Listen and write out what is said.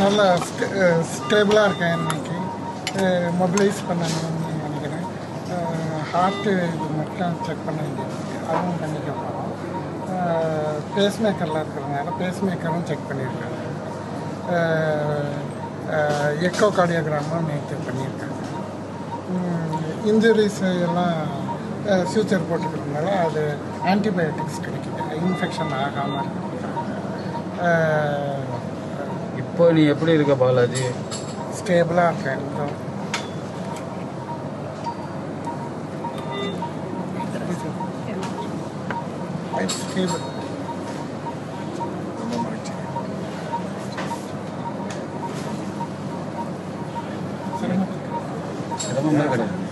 நல்லா ஸ்டேபிளாக இருக்கேன். இன்னைக்கு மொபிலைஸ் பண்ணணும்னு நினைக்கிறேன். ஹார்ட்டு இது மட்டும் செக் பண்ண வேண்டியது, அதுவும் பண்ணிக்க போகிறோம். பேஸ்மேக்கரில் இருக்கிறதுனால பேஸ்மேக்கரும் செக் பண்ணியிருக்காங்க. எக்கோ கார்டியோகிராமும் நேற்று பண்ணியிருக்காங்க. இன்ஜுரிஸ் எல்லாம் ஃபியூச்சர் போட்டுக்கிறதுனால அது ஆன்டிபயோட்டிக்ஸ் கிடைக்குது, இன்ஃபெக்ஷன் ஆகாமல் இருக்கிறதுக்காக. இப்போ நீ எப்படி இருக்க பாலாஜி? ஸ்டேபிளாக இருக்கேன். ஸ்டேபிள். சிரமமே கிடையாது.